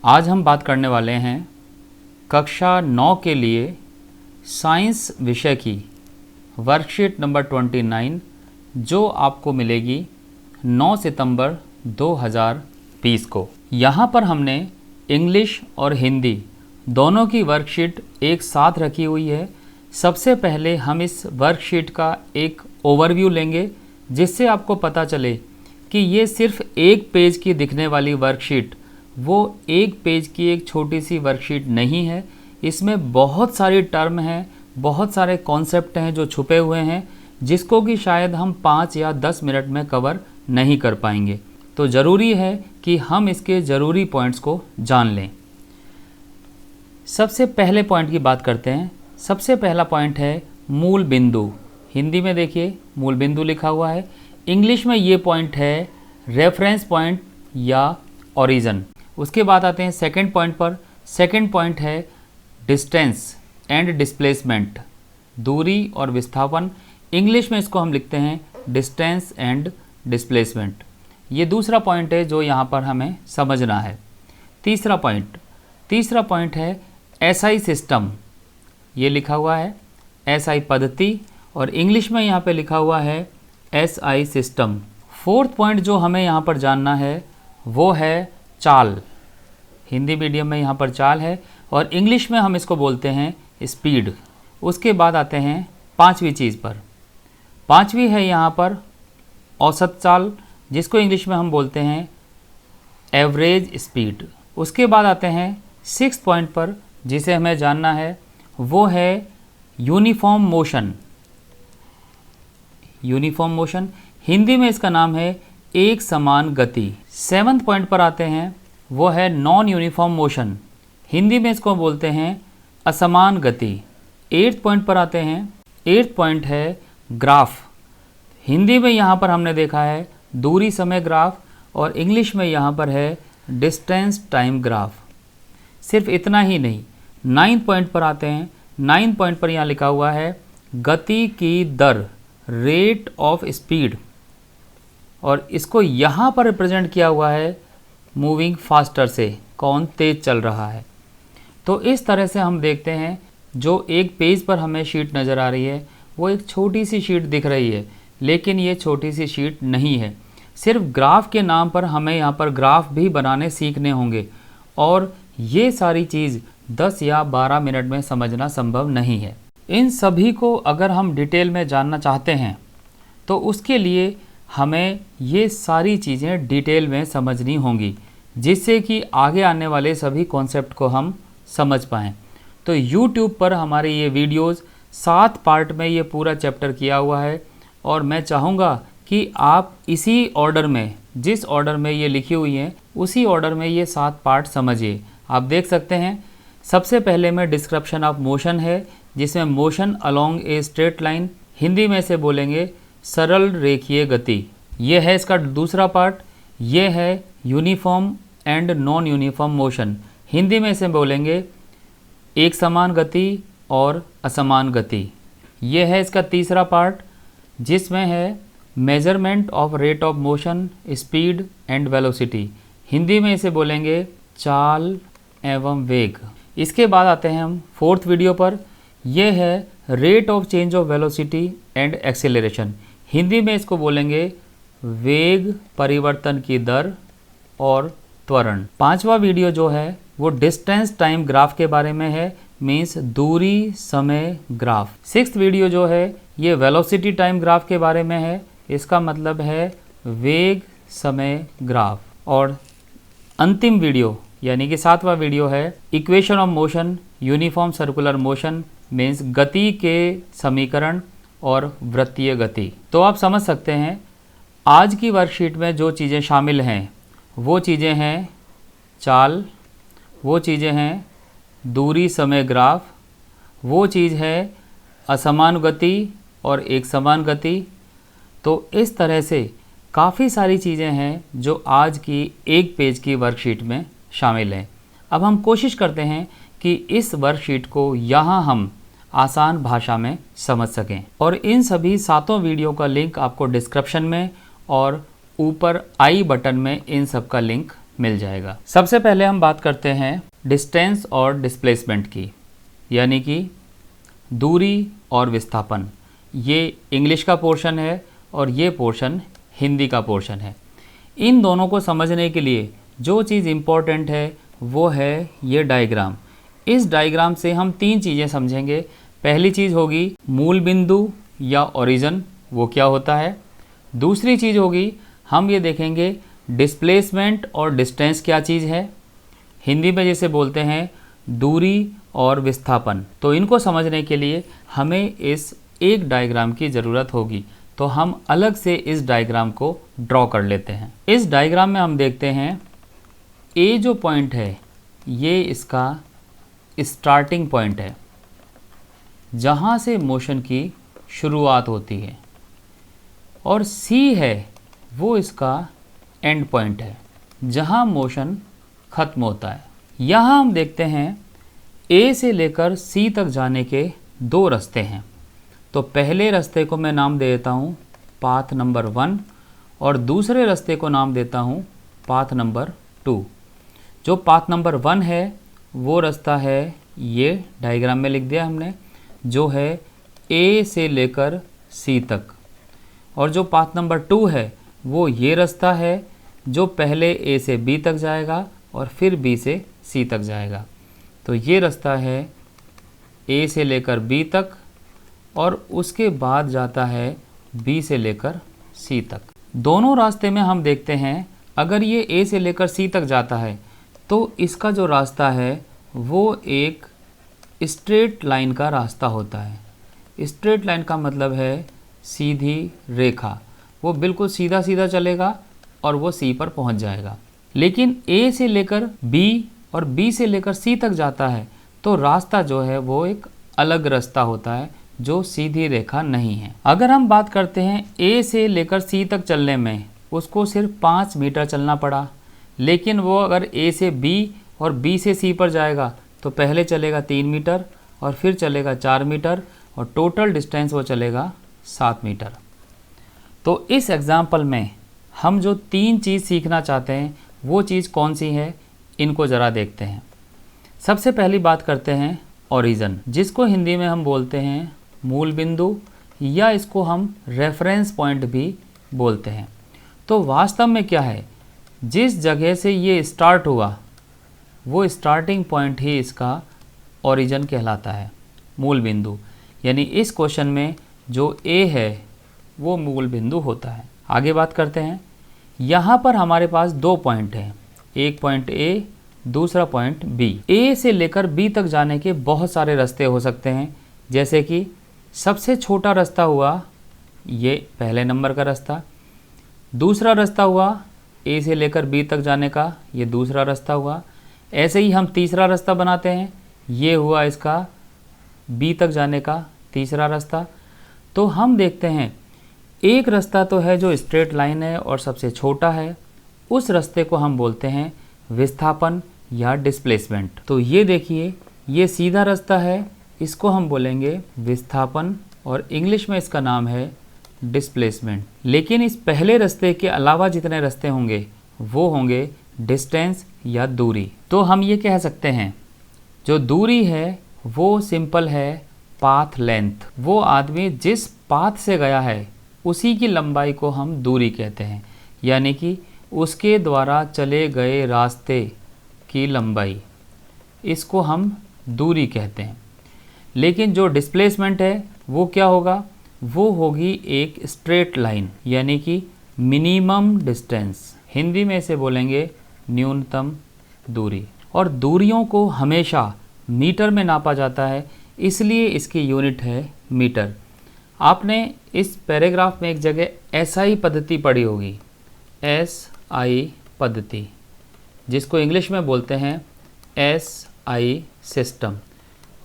आज हम बात करने वाले हैं कक्षा 9 के लिए साइंस विषय की वर्कशीट नंबर 29 जो आपको मिलेगी 9 सितंबर 2020 को। यहाँ पर हमने इंग्लिश और हिंदी दोनों की वर्कशीट एक साथ रखी हुई है। सबसे पहले हम इस वर्कशीट का एक ओवरव्यू लेंगे जिससे आपको पता चले कि ये सिर्फ एक पेज की दिखने वाली वर्कशीट वो एक पेज की एक छोटी सी वर्कशीट नहीं है। इसमें बहुत सारी टर्म हैं, बहुत सारे कॉन्सेप्ट हैं जो छुपे हुए हैं जिसको कि शायद हम 5 या 10 मिनट में कवर नहीं कर पाएंगे। तो ज़रूरी है कि हम इसके ज़रूरी पॉइंट्स को जान लें। सबसे पहले पॉइंट की बात करते हैं। सबसे पहला पॉइंट है मूल बिंदु। हिंदी में देखिए मूल बिंदु लिखा हुआ है, इंग्लिश में ये पॉइंट है रेफरेंस पॉइंट या ओरिजिन। उसके बाद आते हैं सेकंड पॉइंट पर। सेकंड पॉइंट है डिस्टेंस एंड डिस्प्लेसमेंट, दूरी और विस्थापन। इंग्लिश में इसको हम लिखते हैं डिस्टेंस एंड डिस्प्लेसमेंट। ये दूसरा पॉइंट है जो यहाँ पर हमें समझना है। तीसरा पॉइंट है एसआई सिस्टम, ये लिखा हुआ है एसआई पद्धति और इंग्लिश में यहाँ पे लिखा हुआ है एसआई सिस्टम। फोर्थ पॉइंट जो हमें यहाँ पर जानना है वो है चाल। हिंदी मीडियम में यहाँ पर चाल है और इंग्लिश में हम इसको बोलते हैं स्पीड। उसके बाद आते हैं पांचवी चीज़ पर। पांचवी है यहाँ पर औसत चाल, जिसको इंग्लिश में हम बोलते हैं एवरेज स्पीड। उसके बाद आते हैं सिक्स्थ पॉइंट पर जिसे हमें जानना है वो है uniform motion. Uniform motion Hindi में इसका नाम है एक समान गति। सेवन्थ पॉइंट पर आते हैं वो है नॉन यूनिफॉर्म मोशन, हिंदी में इसको बोलते हैं असमान गति। एट्थ पॉइंट पर आते हैं। एट्थ पॉइंट है ग्राफ। हिंदी में यहाँ पर हमने देखा है दूरी समय ग्राफ और इंग्लिश में यहाँ पर है डिस्टेंस टाइम ग्राफ। सिर्फ इतना ही नहीं, नाइन्थ पॉइंट पर आते हैं। नाइन्थ पॉइंट पर यहाँ लिखा हुआ है गति की दर, रेट ऑफ स्पीड, और इसको यहाँ पर रिप्रेजेंट किया हुआ है मूविंग फास्टर से, कौन तेज चल रहा है। तो इस तरह से हम देखते हैं जो एक पेज पर हमें शीट नज़र आ रही है वो एक छोटी सी शीट दिख रही है, लेकिन ये छोटी सी शीट नहीं है। सिर्फ ग्राफ के नाम पर हमें यहाँ पर ग्राफ भी बनाने सीखने होंगे और ये सारी चीज़ 10 या 12 मिनट में समझना संभव नहीं है। इन सभी को अगर हम डिटेल में जानना चाहते हैं तो उसके लिए हमें ये सारी चीज़ें डिटेल में समझनी होंगी जिससे कि आगे आने वाले सभी कॉन्सेप्ट को हम समझ पाएँ। तो YouTube पर हमारे ये वीडियोस 7 पार्ट में ये पूरा चैप्टर किया हुआ है और मैं चाहूँगा कि आप इसी ऑर्डर में, जिस ऑर्डर में ये लिखी हुई हैं उसी ऑर्डर में ये 7 पार्ट समझिए। आप देख सकते हैं सबसे पहले में डिस्क्रिप्शन ऑफ मोशन है जिसमें motion along a straight line, Hindi में से बोलेंगे सरल रेखीय गति। ये है इसका दूसरा पार्ट। ये है uniform and non uniform motion, Hindi में से बोलेंगे एक समान गति और असमान गति। ये है इसका तीसरा पार्ट जिसमें है measurement of rate of motion, speed and velocity, Hindi में इसे बोलेंगे चाल एवं वेग। इसके बाद आते हैं हम फोर्थ वीडियो पर। यह है rate of change of velocity and acceleration, Hindi में इसको बोलेंगे वेग परिवर्तन की दर और त्वरण। पांचवा वीडियो जो है वो डिस्टेंस टाइम ग्राफ के बारे में है, मीन्स दूरी समय ग्राफ। सिक्स्थ वीडियो जो है ये वेलोसिटी टाइम ग्राफ के बारे में है, इसका मतलब है वेग समय ग्राफ। और अंतिम वीडियो यानी कि 7वां वीडियो है equation of motion, uniform circular motion, means गति के समीकरण और वृत्तीय गति। तो आप समझ सकते हैं आज की वर्कशीट में जो चीज़ें शामिल हैं वो चीज़ें हैं चाल, वो चीज़ें हैं दूरी समय ग्राफ, वो चीज़ है असमान गति और एक समान गति। तो इस तरह से काफ़ी सारी चीज़ें हैं जो आज की एक पेज की वर्कशीट में शामिल हैं। अब हम कोशिश करते हैं कि इस वर्कशीट को यहाँ हम आसान भाषा में समझ सकें और इन सभी 7 वीडियो का लिंक आपको डिस्क्रिप्शन में और ऊपर आई बटन में इन सब का लिंक मिल जाएगा। सबसे पहले हम बात करते हैं डिस्टेंस और डिस्प्लेसमेंट की, यानी कि दूरी और विस्थापन। ये इंग्लिश का पोर्शन है और ये पोर्शन हिंदी का पोर्शन है। इन दोनों को समझने के लिए जो चीज़ इम्पोर्टेंट है वो है ये डायग्राम। इस डायग्राम से हम तीन चीज़ें समझेंगे। पहली चीज़ होगी मूल बिंदु या ओरिजिन, वो क्या होता है। दूसरी चीज़ होगी हम ये देखेंगे डिस्प्लेसमेंट और डिस्टेंस क्या चीज़ है। हिंदी में जैसे बोलते हैं दूरी और विस्थापन। तो इनको समझने के लिए हमें इस एक डायग्राम की ज़रूरत होगी, तो हम अलग से इस डायग्राम को ड्रॉ कर लेते हैं। इस डायग्राम में हम देखते हैं ए जो पॉइंट है ये इसका स्टार्टिंग पॉइंट है, जहाँ से मोशन की शुरुआत होती है, और सी है वो इसका एंड पॉइंट है, जहाँ मोशन ख़त्म होता है। यहाँ हम देखते हैं ए से लेकर सी तक जाने के दो रास्ते हैं। तो पहले रास्ते को मैं नाम दे देता हूँ पाथ नंबर 1 और दूसरे रास्ते को नाम देता हूँ पाथ नंबर 2। जो पाथ नंबर 1 है वो रास्ता है, ये डायग्राम में लिख दिया हमने, जो है ए से लेकर सी तक। और जो पाथ नंबर 2 है वो ये रास्ता है जो पहले ए से बी तक जाएगा और फिर बी से सी तक जाएगा। तो ये रास्ता है ए से लेकर बी तक और उसके बाद जाता है बी से लेकर सी तक। दोनों रास्ते में हम देखते हैं अगर ये ए से लेकर सी तक जाता है तो इसका जो रास्ता है वो एक स्ट्रेट लाइन का रास्ता होता है। स्ट्रेट लाइन का मतलब है सीधी रेखा, वो बिल्कुल सीधा सीधा चलेगा और वो सी पर पहुंच जाएगा। लेकिन ए से लेकर बी और बी से लेकर सी तक जाता है तो रास्ता जो है वो एक अलग रास्ता होता है जो सीधी रेखा नहीं है। अगर हम बात करते हैं ए से लेकर सी तक चलने में उसको सिर्फ 5 मीटर चलना पड़ा, लेकिन वो अगर ए से बी और बी से सी पर जाएगा तो पहले चलेगा 3 मीटर और फिर चलेगा 4 मीटर और टोटल डिस्टेंस वो चलेगा 7 मीटर। तो इस एग्जाम्पल में हम जो 3 चीज़ सीखना चाहते हैं वो चीज़ कौन सी है, इनको ज़रा देखते हैं। सबसे पहली बात करते हैं ओरिजिन, जिसको हिंदी में हम बोलते हैं मूल बिंदु या इसको हम रेफरेंस पॉइंट भी बोलते हैं। तो वास्तव में क्या है, जिस जगह से ये स्टार्ट हुआ वो स्टार्टिंग पॉइंट ही इसका ओरिजिन कहलाता है, मूल बिंदु। यानी इस क्वेश्चन में जो ए है वो मूल बिंदु होता है। आगे बात करते हैं। यहाँ पर हमारे पास 2 पॉइंट हैं, एक पॉइंट ए, दूसरा पॉइंट बी। ए से लेकर बी तक जाने के बहुत सारे रास्ते हो सकते हैं, जैसे कि सबसे छोटा रास्ता हुआ ये पहले नंबर का रास्ता, दूसरा रास्ता हुआ ए से लेकर बी तक जाने का, ये दूसरा रास्ता हुआ। ऐसे ही हम तीसरा रास्ता बनाते हैं, ये हुआ इसका बी तक जाने का तीसरा रास्ता। तो हम देखते हैं एक रास्ता तो है जो स्ट्रेट लाइन है और सबसे छोटा है, उस रास्ते को हम बोलते हैं विस्थापन या डिस्प्लेसमेंट। तो ये देखिए ये सीधा रास्ता है, इसको हम बोलेंगे विस्थापन और इंग्लिश में इसका नाम है डिस्प्लेसमेंट। लेकिन इस पहले रास्ते के अलावा जितने रास्ते होंगे वो होंगे डिस्टेंस या दूरी। तो हम ये कह सकते हैं जो दूरी है वो सिंपल है पाथ लेंथ। वो आदमी जिस पाथ से गया है उसी की लंबाई को हम दूरी कहते हैं, यानी कि उसके द्वारा चले गए रास्ते की लंबाई, इसको हम दूरी कहते हैं। लेकिन जो डिस्प्लेसमेंट है वो क्या होगा, वो होगी एक स्ट्रेट लाइन, यानी कि मिनिमम डिस्टेंस। हिंदी में इसे बोलेंगे न्यूनतम दूरी। और दूरियों को हमेशा मीटर में नापा जाता है, इसलिए इसकी यूनिट है मीटर। आपने इस पैराग्राफ में एक जगह एसआई पद्धति पढ़ी होगी, एसआई पद्धति, जिसको इंग्लिश में बोलते हैं एसआई सिस्टम।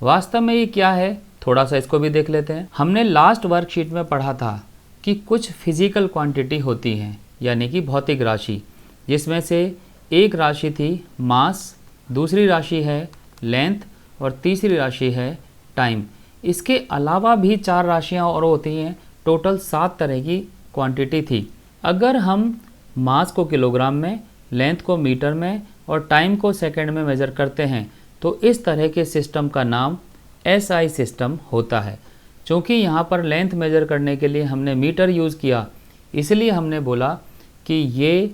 वास्तव में ये क्या है, थोड़ा सा इसको भी देख लेते हैं। हमने लास्ट वर्कशीट में पढ़ा था कि कुछ फिजिकल क्वांटिटी होती हैं, यानी कि भौतिक राशि, जिसमें से एक राशि थी मास, दूसरी राशि है लेंथ और तीसरी राशि है टाइम। इसके अलावा भी 4 राशियाँ और होती हैं, टोटल 7 तरह की क्वांटिटी थी। अगर हम मास को किलोग्राम में, लेंथ को मीटर में और टाइम को सेकंड में मेज़र करते हैं तो इस तरह के सिस्टम का नाम SI सिस्टम होता है। चूँकि यहाँ पर लेंथ मेज़र करने के लिए हमने मीटर यूज़ किया, इसलिए हमने बोला कि ये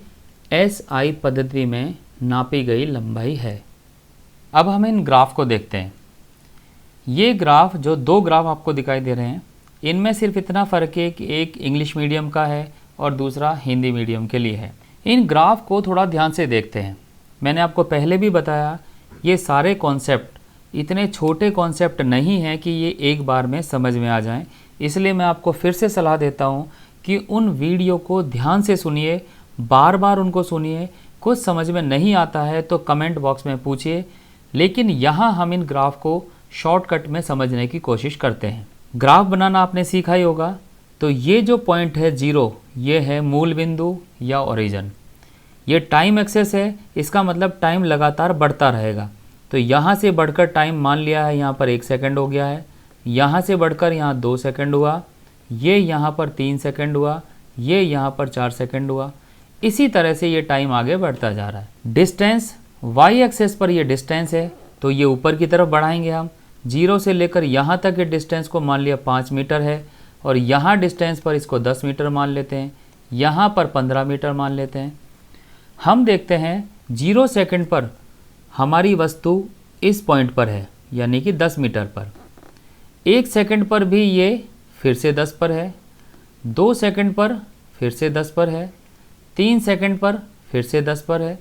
SI पद्धति में नापी गई लंबाई है। अब हम इन ग्राफ को देखते हैं। ये ग्राफ, जो दो ग्राफ आपको दिखाई दे रहे हैं, इनमें सिर्फ इतना फ़र्क है कि एक इंग्लिश मीडियम का है और दूसरा हिंदी मीडियम के लिए है। इन ग्राफ को थोड़ा ध्यान से देखते हैं। मैंने आपको पहले भी बताया, ये सारे कॉन्सेप्ट इतने छोटे कॉन्सेप्ट नहीं हैं कि ये एक बार में समझ में आ जाएं। इसलिए मैं आपको फिर से सलाह देता हूँ कि उन वीडियो को ध्यान से सुनिए, बार बार उनको सुनिए। कुछ समझ में नहीं आता है तो कमेंट बॉक्स में पूछिए, लेकिन यहाँ हम इन ग्राफ को शॉर्टकट में समझने की कोशिश करते हैं। ग्राफ बनाना आपने सीखा ही होगा। तो ये जो पॉइंट है 0, ये है मूल बिंदु या ओरिजिन। ये टाइम एक्सेस है, इसका मतलब टाइम लगातार बढ़ता रहेगा। तो यहाँ से बढ़कर टाइम मान लिया है यहाँ पर 1 सेकंड हो गया है, यहाँ से बढ़कर यहाँ 2 सेकंड हुआ, ये यहाँ पर 3 सेकंड हुआ, ये यहाँ पर 4 सेकंड हुआ। इसी तरह से ये टाइम आगे बढ़ता जा रहा है। डिस्टेंस, वाई एक्सेस पर ये डिस्टेंस है, तो ये ऊपर की तरफ बढ़ाएंगे हम। 0 से लेकर यहाँ तक के डिस्टेंस को मान लिया 5 मीटर है, और यहाँ डिस्टेंस पर इसको 10 मीटर मान लेते हैं, यहाँ पर 15 मीटर मान लेते हैं। हम देखते हैं 0 सेकंड पर हमारी वस्तु इस पॉइंट पर है, यानी कि 10 मीटर पर। 1 सेकंड पर भी ये फिर से 10 पर है, 2 सेकंड पर फिर से 10 पर है, 3 सेकंड पर फिर से 10 पर है,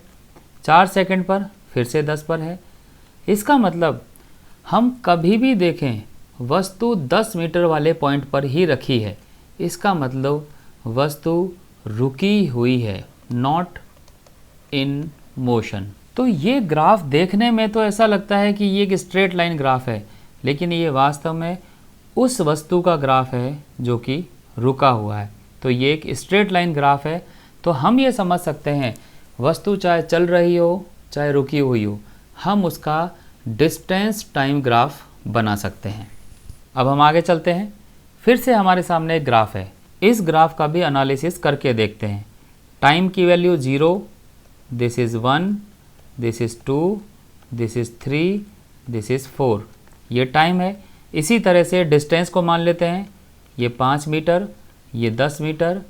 4 सेकंड पर फिर से 10 पर है। इसका मतलब हम कभी भी देखें वस्तु 10 मीटर वाले पॉइंट पर ही रखी है, इसका मतलब वस्तु रुकी हुई है, नॉट इन मोशन। तो ये ग्राफ देखने में तो ऐसा लगता है कि ये एक स्ट्रेट लाइन ग्राफ है, लेकिन ये वास्तव में उस वस्तु का ग्राफ है जो कि रुका हुआ है। तो ये एक स्ट्रेट लाइन ग्राफ है। तो हम ये समझ सकते हैं वस्तु चाहे चल रही हो चाहे रुकी हुई हो, हम उसका डिस्टेंस टाइम ग्राफ बना सकते हैं। अब हम आगे चलते हैं। फिर से हमारे सामने एक ग्राफ है, इस ग्राफ का भी एनालिसिस करके देखते हैं। टाइम की value 0, this is 1, this is 2, this is 3, this is 4, ये टाइम है। इसी तरह से डिस्टेंस को मान लेते हैं, ये 5 मीटर, ये 10 मीटर,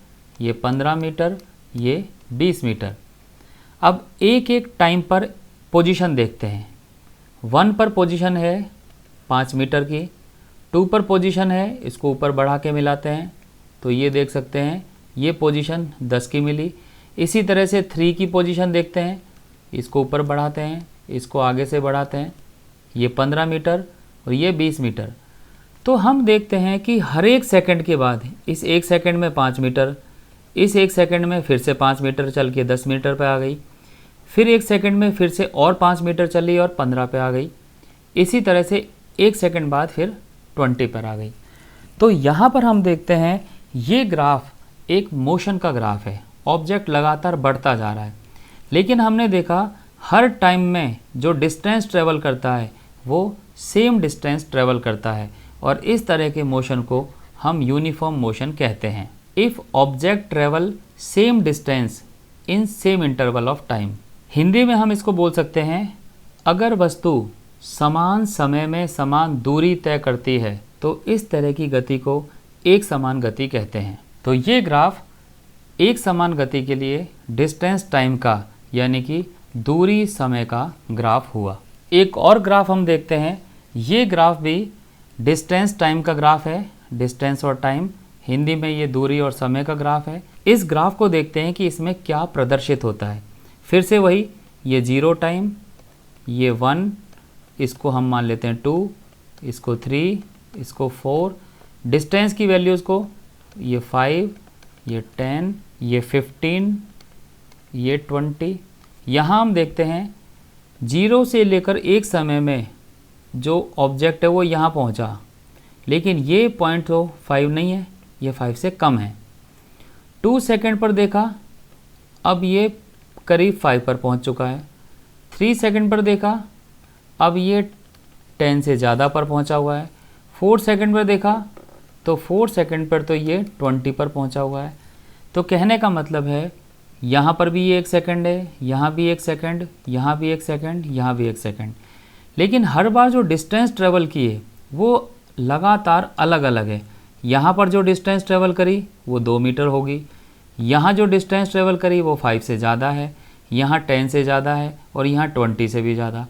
ये 15 मीटर, ये 20 मीटर। अब एक एक टाइम पर पोजीशन देखते हैं। 1 पर पोजीशन है 5 मीटर की, 2 पर पोजीशन है, इसको ऊपर बढ़ा के मिलाते हैं तो ये देख सकते हैं ये पोजीशन 10 की मिली। इसी तरह से 3 की पोजीशन देखते हैं, इसको ऊपर बढ़ाते हैं, इसको आगे से बढ़ाते हैं, ये 15 मीटर और ये 20 मीटर। तो हम देखते हैं कि हर एक सेकंड के बाद इस 1 सेकंड में 5 मीटर, इस 1 सेकंड में फिर से 5 मीटर चल के 10 मीटर पे आ गई, फिर 1 सेकंड में फिर से और 5 मीटर चली और 15 पे आ गई। इसी तरह से 1 सेकंड बाद फिर 20 पर आ गई। तो यहाँ पर हम देखते हैं ये ग्राफ एक मोशन का ग्राफ है, ऑब्जेक्ट लगातार बढ़ता जा रहा है। लेकिन हमने देखा हर टाइम में जो डिस्टेंस ट्रेवल करता है वो सेम डिस्टेंस ट्रेवल करता है, और इस तरह के मोशन को हम यूनिफॉर्म मोशन कहते हैं। If object travel same distance in same interval of time. Hindi में हम इसको बोल सकते हैं, अगर वस्तु समान समय में समान दूरी तय करती है तो इस तरह की गति को एक समान गति कहते हैं। तो ये ग्राफ एक समान गति के लिए डिस्टेंस टाइम का, यानी कि दूरी समय का ग्राफ हुआ। एक और ग्राफ हम देखते हैं, ये ग्राफ भी डिस्टेंस टाइम का ग्राफ है। डिस्टेंस और टाइम, हिंदी में ये दूरी और समय का ग्राफ है। इस ग्राफ को देखते हैं कि इसमें क्या प्रदर्शित होता है। फिर से वही, ये 0 टाइम, ये 1, इसको हम मान लेते हैं 2, इसको 3, इसको 4, डिस्टेंस की वैल्यूज़ को ये 5, ये 10, ये 15, ये 20। यहाँ हम देखते हैं 0 से लेकर एक समय में जो ऑब्जेक्ट है वो यहाँ पहुँचा, लेकिन ये पॉइंट तो 5 नहीं है, ये 5 से कम है। 2 सेकंड पर देखा, अब ये करीब 5 पर पहुँच चुका है। 3 सेकंड पर देखा, अब ये 10 से ज़्यादा पर पहुँचा हुआ है। 4 सेकंड पर देखा तो 4 सेकंड पर तो ये 20 पर पहुँचा हुआ है। तो कहने का मतलब है यहाँ पर भी ये 1 सेकंड है, यहाँ भी 1 सेकंड, यहाँ भी 1 सेकंड, यहाँ भी 1 सेकंड। लेकिन हर बार जो डिस्टेंस ट्रेवल की है वो लगातार अलग अलग है। यहाँ पर जो डिस्टेंस ट्रेवल करी वो 2 मीटर होगी, यहाँ जो डिस्टेंस ट्रेवल करी वो 5 से ज़्यादा है, यहाँ 10 से ज़्यादा है और यहाँ 20 से भी ज़्यादा।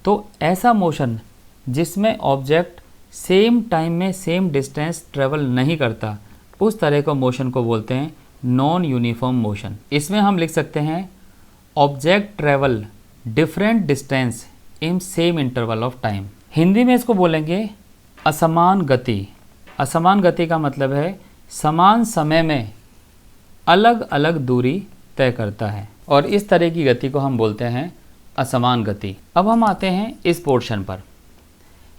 तो ऐसा मोशन जिसमें ऑब्जेक्ट सेम टाइम में सेम डिस्टेंस ट्रेवल नहीं करता, उस तरह का मोशन को बोलते हैं नॉन यूनिफॉर्म मोशन। इसमें हम लिख सकते हैं object travel different distance in same interval of time. Hindi में इसको बोलेंगे असमान गति। असमान गति का मतलब है समान समय में अलग अलग दूरी तय करता है, और इस तरह की गति को हम बोलते हैं असमान गति। अब हम आते हैं इस पोर्शन पर।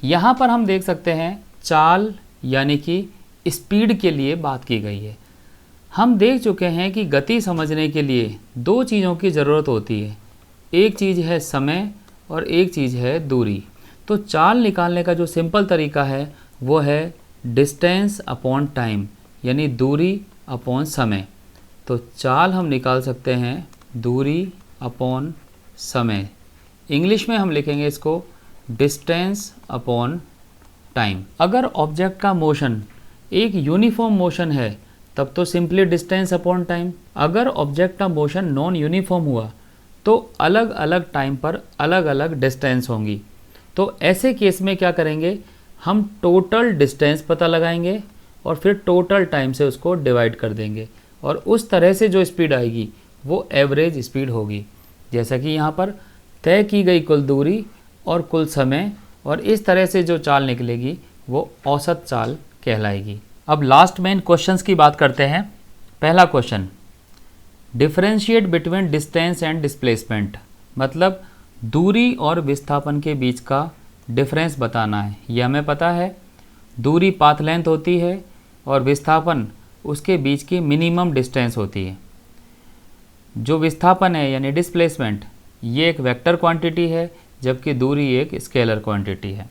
यहाँ पर हम देख सकते हैं चाल यानी कि स्पीड के लिए बात की गई है। हम देख चुके हैं कि गति समझने के लिए 2 चीज़ों की ज़रूरत होती है, एक चीज़ है समय और एक चीज़ है दूरी। तो चाल निकालने का जो सिंपल तरीका है वो है डिस्टेंस अपॉन टाइम, यानी दूरी अपॉन समय। तो चाल हम निकाल सकते हैं दूरी अपॉन समय। इंग्लिश में हम लिखेंगे इसको डिस्टेंस अपॉन टाइम। अगर ऑब्जेक्ट का मोशन एक यूनिफॉर्म मोशन है तब तो सिंपली डिस्टेंस अपॉन टाइम। अगर ऑब्जेक्ट का मोशन नॉन यूनिफॉर्म हुआ तो अलग अलग टाइम पर अलग अलग डिस्टेंस होंगी। तो ऐसे केस में क्या करेंगे, हम टोटल डिस्टेंस पता लगाएंगे और फिर टोटल टाइम से उसको डिवाइड कर देंगे, और उस तरह से जो स्पीड आएगी वो एवरेज स्पीड होगी। जैसा कि यहाँ पर तय की गई कुल दूरी और कुल समय, और इस तरह से जो चाल निकलेगी वो औसत चाल कहलाएगी। अब लास्ट में इन क्वेश्चंस की बात करते हैं। पहला question, differentiate between distance and displacement, मतलब दूरी और विस्थापन के बीच का डिफरेंस बताना है। यह हमें पता है, दूरी पाथ लेंथ होती है और विस्थापन उसके बीच की मिनिमम डिस्टेंस होती है। जो विस्थापन है यानी डिस्प्लेसमेंट, ये एक वेक्टर क्वांटिटी है, जबकि दूरी एक स्केलर क्वांटिटी है।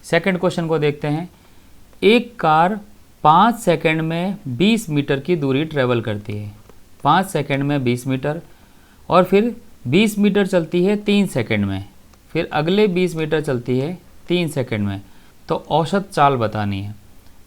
सेकंड क्वेश्चन को देखते हैं। एक कार 5 सेकंड में 20 मीटर की दूरी ट्रेवल करती है। 5 सेकंड में 20 मीटर, और फिर 20 मीटर चलती है 3 सेकंड में, फिर अगले 20 मीटर चलती है 3 सेकंड में। तो औसत चाल बतानी है।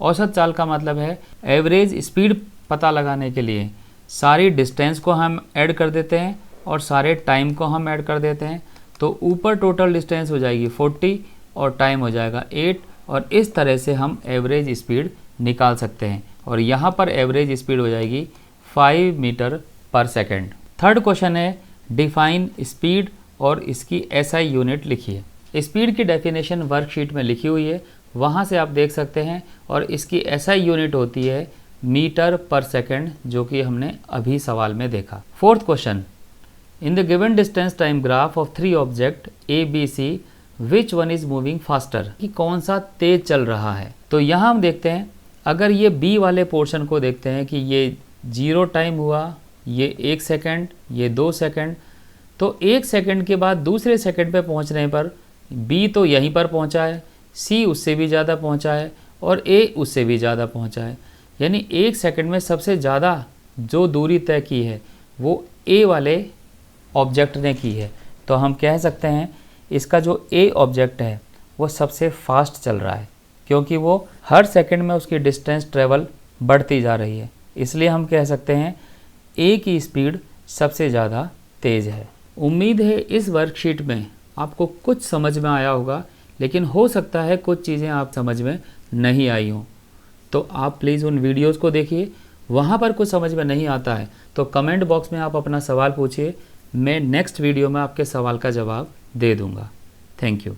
औसत चाल का मतलब है एवरेज स्पीड पता लगाने के लिए सारी डिस्टेंस को हम ऐड कर देते हैं और सारे टाइम को हम ऐड कर देते हैं। तो ऊपर टोटल डिस्टेंस हो जाएगी 40 और टाइम हो जाएगा 8, और इस तरह से हम एवरेज स्पीड निकाल सकते हैं, और यहाँ पर एवरेज स्पीड हो जाएगी 5 मीटर पर सेकेंड। थर्ड क्वेश्चन है डिफाइन स्पीड, और इसकी एसआई यूनिट लिखिए। स्पीड की डेफिनेशन वर्कशीट में लिखी हुई है, वहाँ से आप देख सकते हैं, और इसकी एसआई यूनिट होती है मीटर पर सेकेंड, जो कि हमने अभी सवाल में देखा। Fourth question, in the given distance time graph of 3 object A B C which one is moving faster, कि कौन सा तेज चल रहा है। तो यहाँ हम देखते हैं, अगर ये बी वाले पोर्शन को देखते हैं कि ये 0 टाइम हुआ, ये 1 सेकेंड, ये 2 सेकेंड, तो 1 सेकेंड के बाद दूसरे सेकेंड पे पहुँचने पर बी तो यहीं पर पहुँचा है, सी उससे भी ज़्यादा पहुँचा है, और ए उससे भी ज़्यादा पहुँचा है। यानी 1 सेकेंड में सबसे ज़्यादा जो दूरी तय की है वो ए वाले ऑब्जेक्ट ने की है। तो हम कह सकते हैं इसका जो ए ऑब्जेक्ट है वो सबसे फास्ट चल रहा है, क्योंकि वो हर सेकंड में उसकी डिस्टेंस ट्रेवल बढ़ती जा रही है। इसलिए हम कह सकते हैं ए की स्पीड सबसे ज़्यादा तेज़ है। उम्मीद है इस वर्कशीट में आपको कुछ समझ में आया होगा, लेकिन हो सकता है कुछ चीज़ें आप समझ में नहीं आई हों। तो आप प्लीज़ उन वीडियोज़ को देखिए, वहाँ पर कुछ समझ में नहीं आता है तो कमेंट बॉक्स में आप अपना सवाल पूछिए, मैं नेक्स्ट वीडियो में आपके सवाल का जवाब दे दूँगा। Thank you.